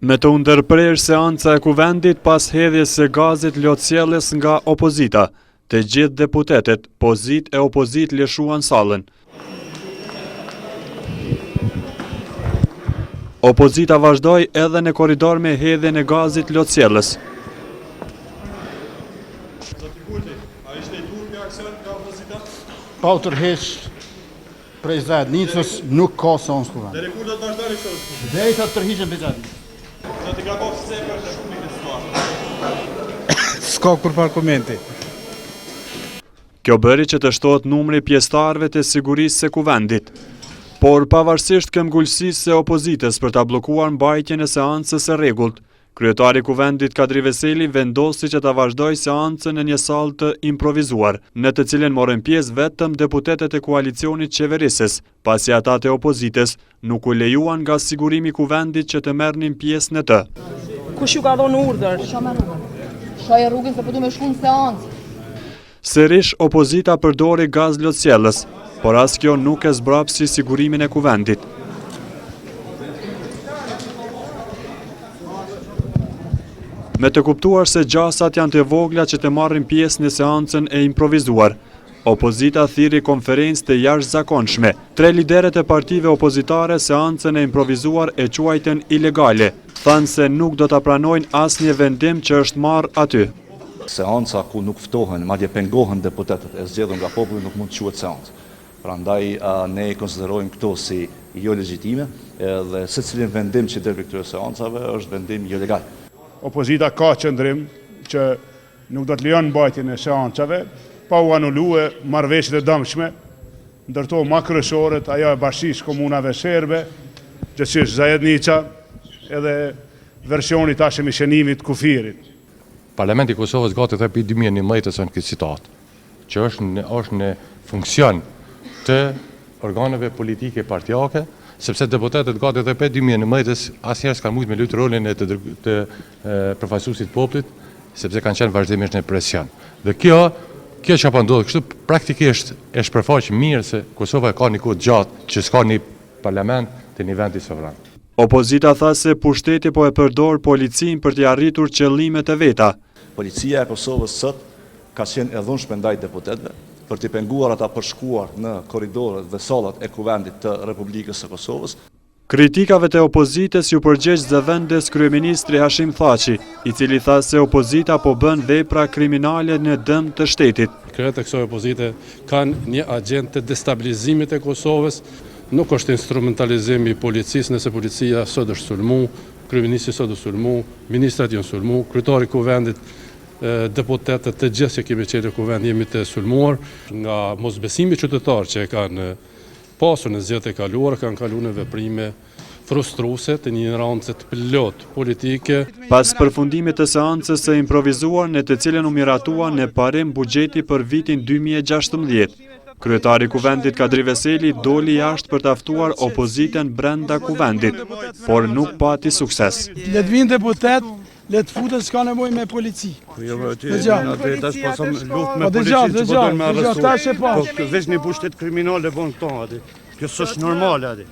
Me të ndërprerë seanca e kuvendit pas hedhjes së gazit lotësjellës nga opozita, të gjithë deputetet, pozit e opozit lëshuan sallën. Opozita vazhdoi edhe në korridor me hedhjen e gazit lotësjellës. Pa u tërheq prej zajednicës nuk ka seancë kuvend. Deri kur do të vazhdoni këtë? Deri sa të tërhiqen prej zajednicës. Zoti Grabov se për shumë këtë situatë. S'ka kurfar komenti. Kjo bëri që të shtohet numri pjesëtarëve të sigurisë së kuvendit. Por pavarësisht këmbgulësisë së opozitës për ta bllokuar mbajtjen e seancës së rregullt, kryetari i kuvendit Kadri Veseli vendosi që ta vazhdojë seancën në një sallë të improvizuar, në të cilën morën pjesë vetëm deputetet e koalicionit qeverisës, pasi ata të opozitës nuk u lejuan nga sigurimi i kuvendit që të merrnin pjesë në të. Kush ju ka dhënë urdhër? Shoj rrugën se po du me shku në seancë. Sërish opozita përdori gaz lotësjellës, por as kjo nuk e zbrapsi sigurimin e kuvendit. Me të kuptuar se gjasat janë të vogla që të marrin pjesë në seancën e improvizuar, opozita thiri konferencë të jashtëzakonshme. 3 lideret e partive opozitare seancën e improvizuar e quajtën ilegale, thanë se nuk do ta pranojnë asnjë vendim që është marrë aty. Seanca ku nuk ftohen, madje pengohen deputetet e zgjedhur nga populli nuk mund të quhet seancë. Prandaj ne i konsiderojmë këto si jo legjitime dhe secilin vendim që deri këtyre seancave është vendim jo legal. Opozita ka qëndrim që nuk do të lejon mbajtjen e seancave pa u anulue marrëveshjet e dëmshme, ndërto ma kryesorët, ajo e Bashkisë Komunave Serbe, gjithsesi Zajednica, edhe versioni tashëm i shënimit kufirit. Parlamenti i Kosovës gati edhe 2011 në këtë situatë, që është në funksion të organeve politike partijake, sepse deputetet gati edhe 2011 asnjëherë s'kan mujtë me luajtur rolin e të përfaqësuesit popullit, sepse kanë qenë vazhdimisht në presion. Dhe kjo që po ndodh kështu praktikisht e shpërfaq mirë se Kosova ka një kohë gjatë që s'ka një parlament të një vendi sovran. Opozita tha se pushteti po e përdor policin për të arritur qëllimet e veta. Policia e Kosovës sot ka qenë e dhunshme ndaj deputetëve për t'i penguar ata përshkuar në korridorët dhe sallat e kuvendit të Republikës së Kosovës. Kritikave të opozitës ju përgjigj zëvendës kryeministri Hashim Thaçi, i cili tha se opozita po bën vepra kriminale në dëm të shtetit. Krejt e kësaj opozite kanë një agjendë të destabilizimit e Kosovës, nuk është instrumentalizimi i policisë, nëse policia sot është sulmu, kryeministri sot është sulmu, ministrat janë sulmu, kryetari i kuvendit, deputetët të gjithë që kemi qenë në kuvend jemi të sulmuar nga mosbesimi qytetar që kanë pasur në zgjedhjet e kaluara, kanë kaluar në veprime frustruese të një rance të plot politike. Pas përfundimit të seancës së improvizuar në të cilën u miratua në parim buxheti për vitin 2016, kryetari i kuvendit Kadri Veseli doli jashtë për të ftuar opozitën brenda kuvendit, por nuk pati sukses. Le të vinë deputet, le të futen, s'ka nevojë me polici. Tash pasam luftë me policinë që po doin me arrestu. Tash e pa. Po veç një pushtet kriminale bën këto aty. Kjo s'është normale aty.